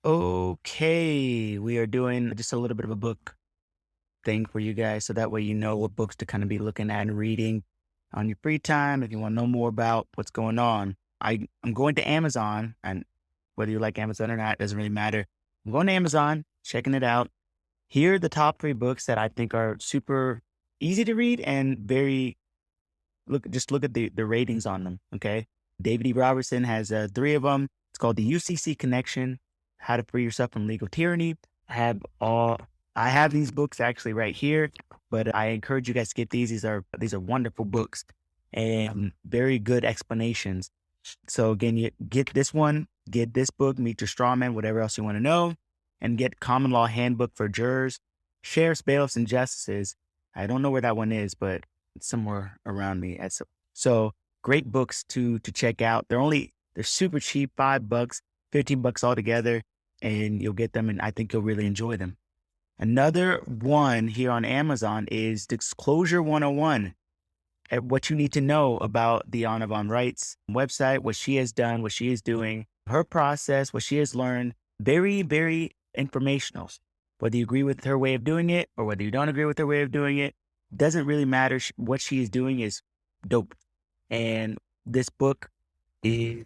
Okay, we are doing just a little bit of a book thing for you guys, so that way you know what books to kind of be looking at and reading on your free time if you want to know more about what's going on. I'm going to Amazon, and whether you like Amazon or not, doesn't really matter. I'm going to Amazon, checking it out. Here are the top three books that I think are super easy to read and very look at the ratings on them. Okay. David E. Robertson has three of them. It's called The UCC Connection, How to Free Yourself from Legal Tyranny. I have all, I have these books actually right here, but I encourage you guys to get these. These are wonderful books and very good explanations. So again, you get this one, get this book, Meet Your Straw Man, whatever else you want to know, and get Common Law Handbook for Jurors, Sheriffs, Bailiffs, and Justices. I don't know where that one is, but it's somewhere around me. So great books to check out. They're super cheap, $5, $15 altogether, and you'll get them, and I think you'll really enjoy them. Another one here on Amazon is Disclosure 101. What you need to know about the Anna von Reitz website, what she has done, what she is doing, her process, what she has learned. Very, very informational. Whether you agree with her way of doing it or whether you don't agree with her way of doing it, doesn't really matter. What she is doing is dope. And this book is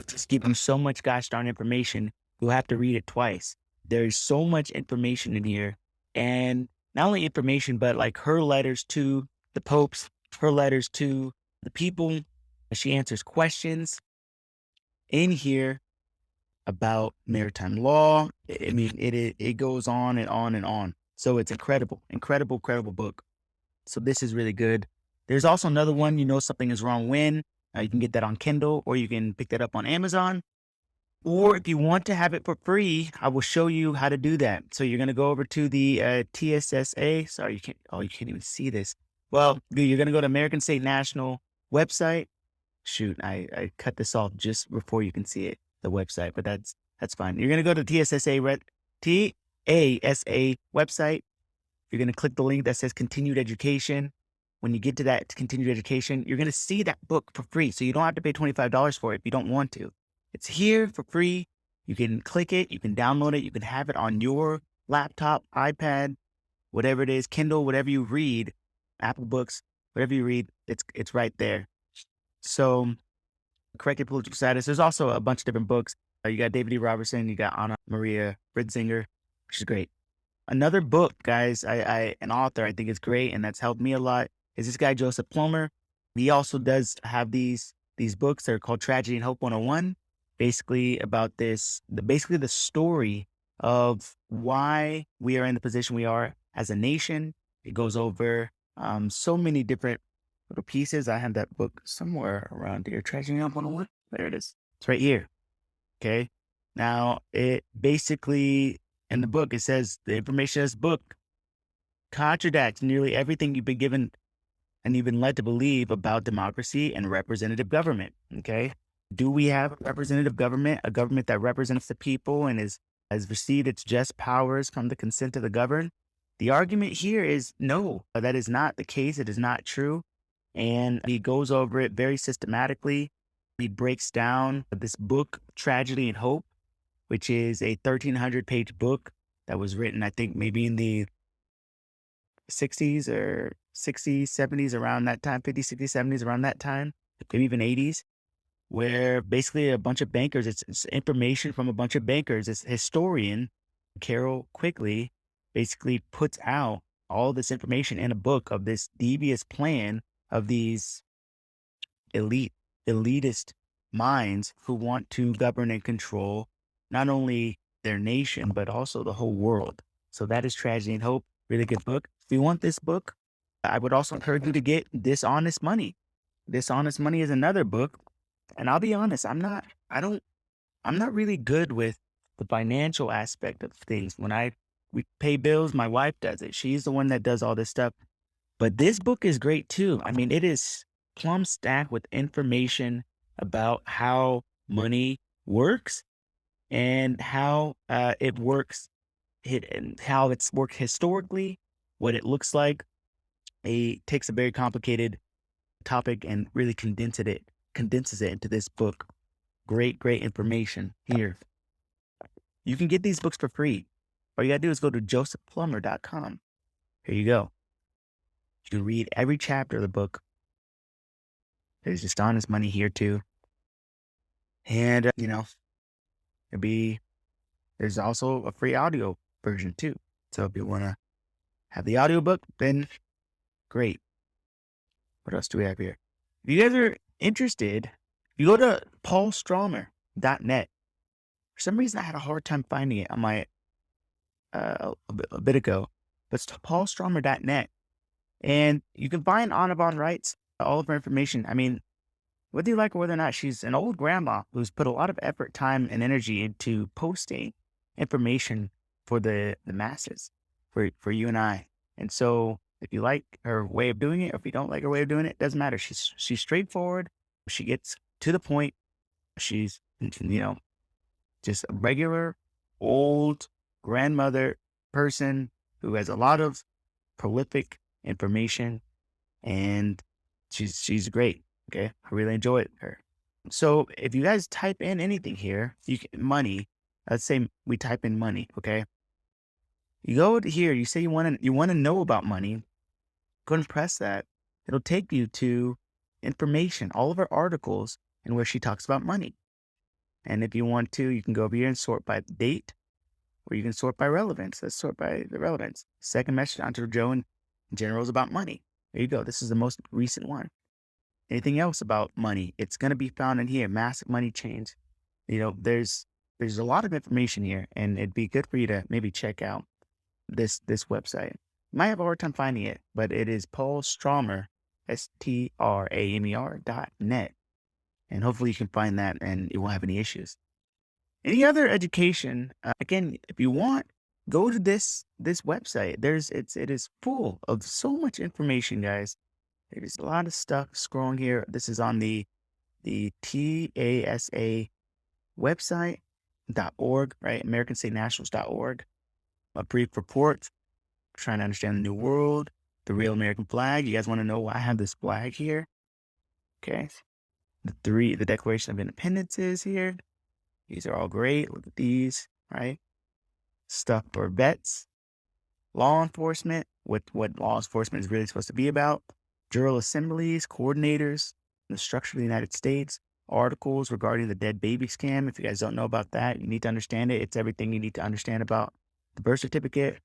just giving so much gosh darn information. You'll have to read it twice. There's so much information in here. And not only information, but like her letters to the popes, her letters to the people. She answers questions in here about maritime law. I mean, it goes on and on and on. So it's incredible, incredible book. So this is really good. There's also another one, You Know Something Is Wrong When. You can get that on Kindle, or you can pick that up on Amazon. Or if you want to have it for free, I will show you how to do that. So you're going to go over to the TSSA. Sorry, you can't even see this. Well, you're going to go to American State National website. Shoot, I cut this off just before you can see it, the website, but that's fine. You're going to go to TASA website. You're going to click the link that says continued education. When you get to that continued education, you're going to see that book for free. So you don't have to pay $25 for it if you don't want to. It's here for free. You can click it, you can download it, you can have it on your laptop, iPad, whatever it is, Kindle, whatever you read, Apple Books, whatever you read, it's right there. So corrected political status. There's also a bunch of different books. You got David E. Robertson, you got Anna Maria Britzinger, which is great. Another book, guys, an author I think is great, and that's helped me a lot, is this guy, Joseph Plummer. He also does have these books that are called Tragedy and Hope 101, basically about basically the story of why we are in the position we are as a nation. It goes over so many different little pieces. I have that book somewhere around here. Tragedy and Hope 101. There it is. It's right here. Okay. Now, it basically, in the book, it says the information in this book contradicts nearly everything you've been given and you've been led to believe about democracy and representative government. Okay. Do we have a representative government, a government that represents the people and has received its just powers from the consent of the governed? The argument here is no, that is not the case. It is not true. And he goes over it very systematically. He breaks down this book, Tragedy and Hope, which is a 1,300-page book that was written, I think, maybe in the 60s or 60s, 70s, around that time, 50s, 60s, 70s, around that time, maybe even 80s, where basically a bunch of bankers, it's information from a bunch of bankers. This historian, Carol Quigley, basically puts out all this information in a book of this devious plan of these elitist minds who want to govern and control not only their nation, but also the whole world. So that is Tragedy and Hope. Really good book. If you want this book, I would also encourage you to get Dishonest Money. Dishonest Money is another book. And I'll be honest, I'm not really good with the financial aspect of things. We pay bills, my wife does it. She's the one that does all this stuff. But this book is great too. I mean, it is plumb stacked with information about how money works and how it works, and how it's worked historically, what it looks like. It takes a very complicated topic and really condenses it into this book. Great information here. You can get these books for free. All you gotta do is go to josephplummer.com. Here you go. You can read every chapter of the book. There's just honest money here too. And, there's also a free audio version too. So if you want to have the audiobook, then great. What else do we have here? If you guys are interested, you go to paulstromer.net. For some reason, I had a hard time finding it on my a bit ago, but it's paulstromer.net, and you can find Anna von Reitz, all of her information. I mean, whether you like her or whether or not, she's an old grandma who's put a lot of effort, time, and energy into posting information for the masses, for you and I. And so, if you like her way of doing it, or if you don't like her way of doing it, doesn't matter. She's straightforward. She gets to the point. She's just a regular old grandmother person who has a lot of prolific information, and she's great. Okay, I really enjoyed her. So if you guys type in anything here, money. Let's say we type in money. Okay, you go to here. You say you want to know about money. Go and press that. It'll take you to information, all of her articles, and where she talks about money. And if you want to, you can go over here and sort by date, or you can sort by relevance. Let's sort by the relevance. Second message onto Joe and generals about money. There you go. This is the most recent one. Anything else about money, it's going to be found in here. Massive money chains. There's a lot of information here, and it'd be good for you to maybe check out this website. You might have a hard time finding it, but it is Paul Stromer, STRAMER.net. And hopefully you can find that and you won't have any issues. Any other education, again, if you want, go to this website. It is full of so much information, guys. There's a lot of stuff scrolling here. This is on the TASA website.org, right? AmericanStateNationals.org. A brief report, trying to understand the new world, the real American flag. You guys want to know why I have this flag here? Okay. The Declaration of Independence is here. These are all great. Look at these, right? Stuff for vets, law enforcement, what law enforcement is really supposed to be about, General Assemblies, coordinators, the structure of the United States, articles regarding the dead baby scam. If you guys don't know about that, you need to understand it. It's everything you need to understand about the birth certificate,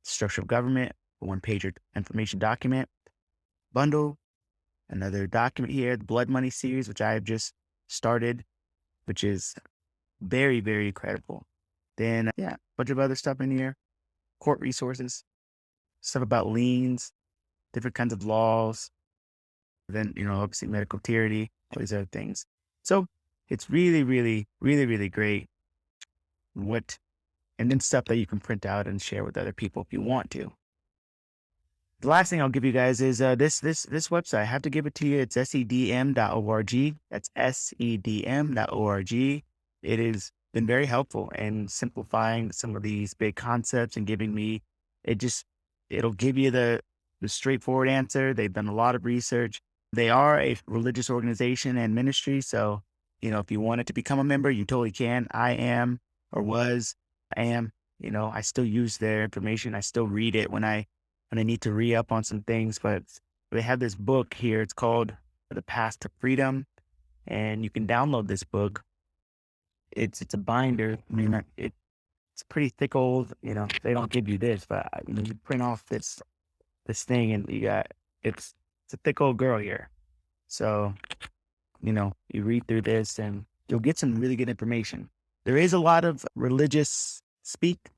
structure of government, a one-pager information document, bundle, another document here, the Blood Money series, which I have just started, which is very, very credible. Then, a bunch of other stuff in here, court resources, stuff about liens, different kinds of laws, then, obviously medical tyranny, all these other things. So it's really, really, really, really great. And then stuff that you can print out and share with other people if you want to. The last thing I'll give you guys is this website. I have to give it to you. It's SEDM.org. That's SEDM.org. It has been very helpful in simplifying some of these big concepts and giving me, it'll give you the straightforward answer. They've done a lot of research. They are a religious organization and ministry. So, if you wanted to become a member, you totally can. I am, or was, I am, I still use their information. I still read it when I need to re-up on some things, but they have this book here. It's called The Path to Freedom, and you can download this book. It's a binder. I mean, it's pretty thick old, they don't give you this, but you print off this thing and it's a thick old girl here. So, you read through this and you'll get some really good information. There is a lot of religious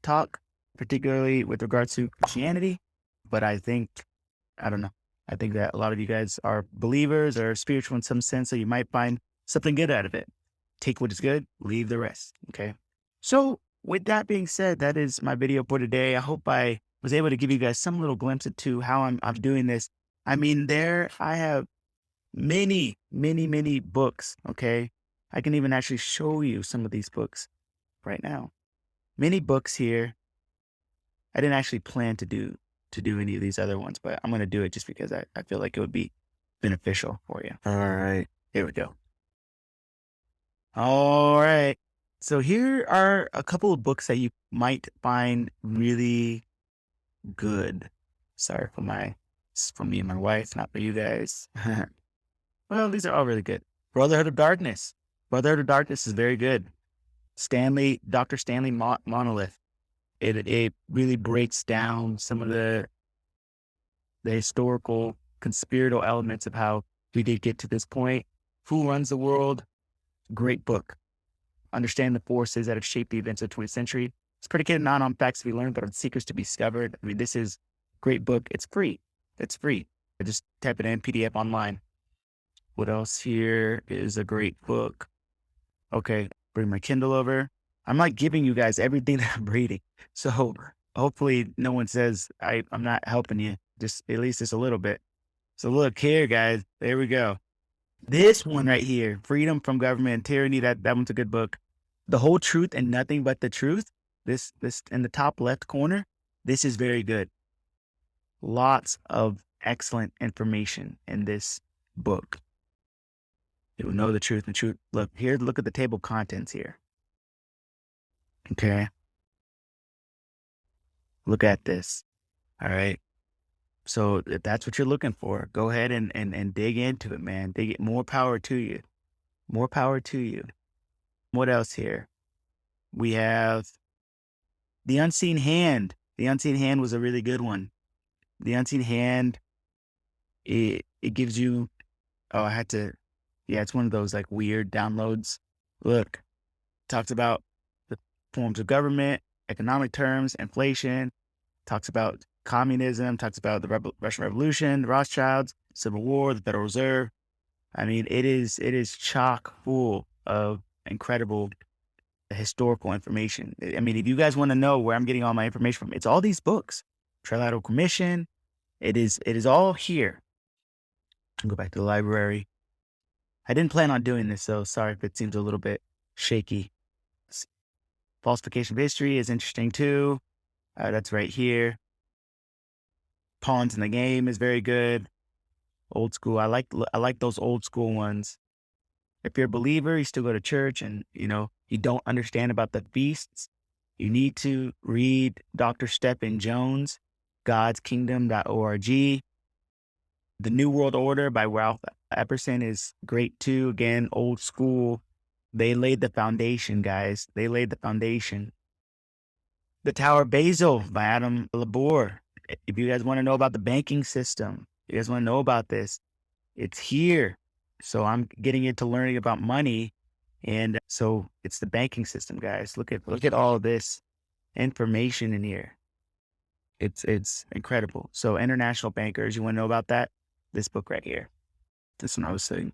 talk, particularly with regards to Christianity. But I think that a lot of you guys are believers or spiritual in some sense, so you might find something good out of it. Take what is good, leave the rest. Okay. So with that being said, that is my video for today. I hope I was able to give you guys some little glimpse into how I'm doing this. I mean, I have many, many, many books. Okay. I can even actually show you some of these books right now. Many books here. I didn't actually plan to do any of these other ones, but I'm going to do it just because I feel like it would be beneficial for you. All right, here we go. All right. So here are a couple of books that you might find really good. Sorry for it's for me and my wife, not for you guys. Well, these are all really good. Brotherhood of Darkness. Brotherhood of Darkness is very good. Dr. Stanley Monolith. It really breaks down some of the historical conspiratorial elements of how we did get to this point. Who Runs the World? Great book. Understand the forces that have shaped the events of the 20th century. It's predicated not on facts to be learned, but on secrets to be discovered. I mean, this is a great book. It's free. It's free. I just type it in PDF online. What else here is a great book? Okay, bring my Kindle over. I'm not giving you guys everything that I'm reading. So hopefully no one says I'm not helping you. Just at least just a little bit. So look here, guys. There we go. This one right here, Freedom from Government and Tyranny, that one's a good book. The Whole Truth and Nothing But the Truth. This in the top left corner, this is very good. Lots of excellent information in this book. You will know the truth and truth. Look here, look at the table of contents here. Okay. Look at this. All right. So if that's what you're looking for, go ahead and dig into it, man. More power to you. More power to you. What else here? We have The Unseen Hand. The Unseen Hand was a really good one. The Unseen Hand, it gives you, it's one of those like weird downloads. Look, talks about the forms of government, economic terms, inflation, talks about communism, talks about the Russian Revolution, the Rothschilds, Civil War, the Federal Reserve. I mean, it is chock full of incredible historical information. I mean, if you guys want to know where I'm getting all my information from, it's all these books. Trilateral Commission. It is all here. I'll go back to the library. I didn't plan on doing this, so sorry if it seems a little bit shaky. Falsification of History is interesting too. That's right here. Pawns in the Game is very good. Old school. I like those old school ones. If you're a believer, you still go to church and, you don't understand about the feasts, you need to read Dr. Stephen Jones, godskingdom.org. The New World Order by Ralph Epperson is great too. Again, old school. They laid the foundation, guys. They laid the foundation. The Tower of Babel by Adam Labor. If you guys want to know about the banking system, you guys want to know about this, it's here. So I'm getting into learning about money. And so it's the banking system, guys. Look at all of this information in here. It's incredible. So international bankers, you want to know about that? This book right here. This one I was saying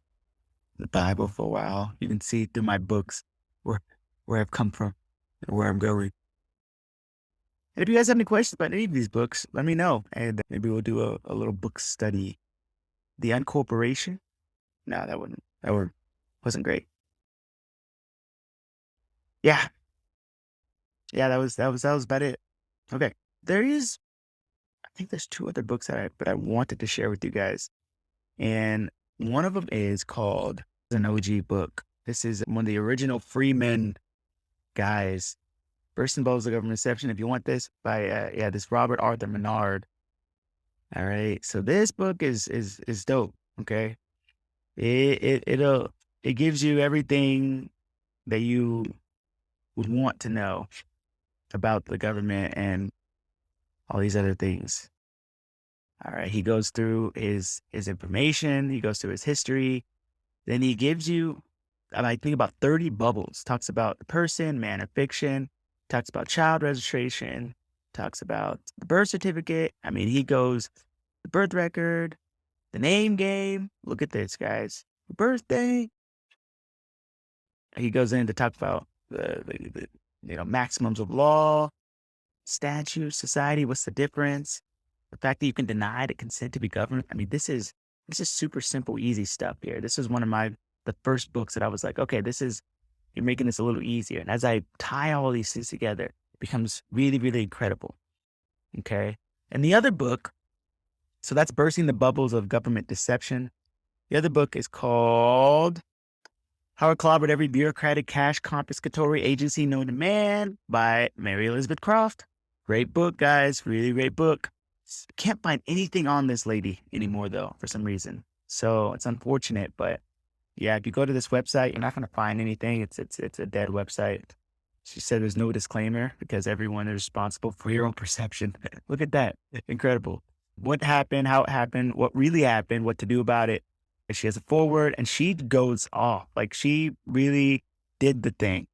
the Bible for a while. You can see through my books where I've come from and where I'm going. And if you guys have any questions about any of these books, let me know. And maybe we'll do a little book study. The Uncorporation. No, that wasn't great. Yeah. Yeah, that was about it. Okay. I think there's two other books that I wanted to share with you guys. And one of them is called an OG book. This is one of the original Freeman guys. First involves the government deception. If you want this by this Robert Arthur Menard. All right. So this book is dope. Okay. It gives you everything that you would want to know about the government and all these other things. All right. He goes through his information. He goes through his history. Then he gives you, I think about 30 bubbles. Talks about the person, man or fiction. Talks about child registration. Talks about the birth certificate. I mean, he goes the birth record, the name game. Look at this, guys. Birthday. He goes in to talk about the maximums of law, statute, society. What's the difference? The fact that you can deny the consent to be governed. I mean, this is super simple, easy stuff here. This is one of the first books that I was like, okay, you're making this a little easier. And as I tie all these things together, it becomes really, really incredible. Okay. And the other book, so that's Bursting the Bubbles of Government Deception. The other book is called How I Clobbered Every Bureaucratic Cash Confiscatory Agency Known to Man by Mary Elizabeth Croft. Great book, guys. Really great book. Can't find anything on this lady anymore, though, for some reason. So it's unfortunate, but yeah, if you go to this website, you're not going to find anything. It's a dead website. She said there's no disclaimer because everyone is responsible for your own perception. Look at that. Incredible. What happened, how it happened, what really happened, what to do about it. She has a foreword and she goes off. Like she really did the thing.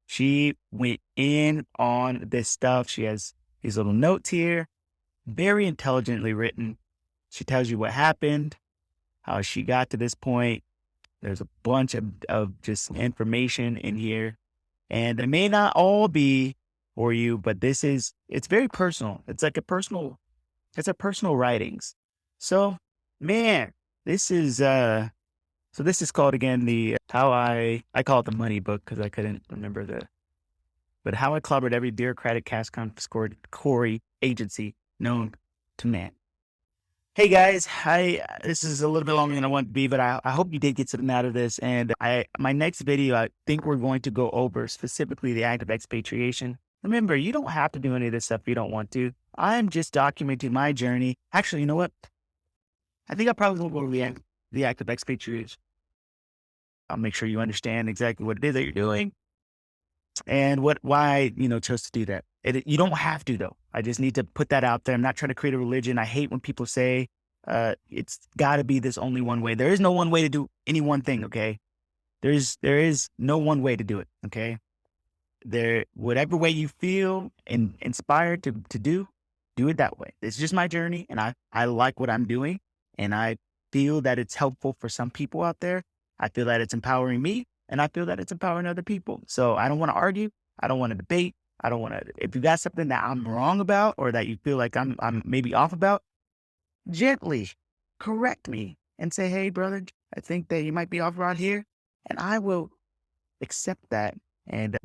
She went in on this stuff. She has these little notes here, very intelligently written. She tells you what happened, how she got to this point. There's a bunch of just information in here. And it may not all be for you, but it's very personal. It's a personal writings. So, man, this is, so this is called again, I call it the money book because I couldn't remember but How I Clobbered Every Bureaucratic Cash Confiscatory Agency Known to Man. Hey guys, this is a little bit longer than I want to be, but I hope you did get something out of this. And my next video, I think we're going to go over specifically the act of expatriation. Remember, you don't have to do any of this stuff if you don't want to. I'm just documenting my journey. Actually, you know what? I think I probably won't go over the act of expatriation. I'll make sure you understand exactly what it is that you're doing and why chose to do that. You don't have to, though. I just need to put that out there. I'm not trying to create a religion. I hate when people say it's got to be this only one way. There is no one way to do any one thing. Okay, there is no one way to do it. Okay, whatever way you feel and inspired to do it that way. It's just my journey, and I like what I'm doing, and I feel that it's helpful for some people out there. I feel that it's empowering me, and I feel that it's empowering other people. So I don't want to argue. I don't want to debate. I don't want to, if you got something that I'm wrong about or that you feel like I'm maybe off about, gently correct me and say, hey, brother, I think that you might be off around here. And I will accept that and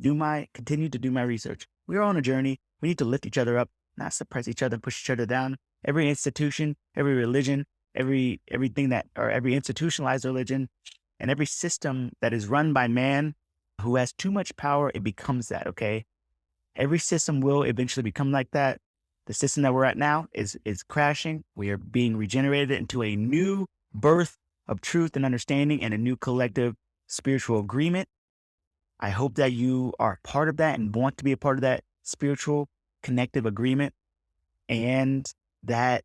continue to do my research. We're on a journey. We need to lift each other up, not suppress each other, push each other down. Every institution, every religion, every institutionalized religion, and every system that is run by man who has too much power, it becomes that, okay? Every system will eventually become like that. The system that we're at now is crashing. We are being regenerated into a new birth of truth and understanding and a new collective spiritual agreement. I hope that you are part of that and want to be a part of that spiritual connective agreement. And that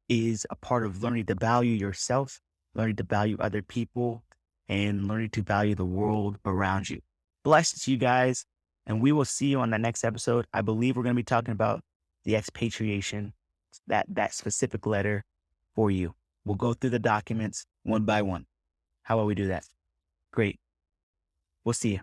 is a part of learning to value yourself, learning to value other people, and learning to value the world around you. Blessed to you guys. And we will see you on the next episode. I believe we're going to be talking about the expatriation, that specific letter for you. We'll go through the documents one by one. How about we do that? Great. We'll see you.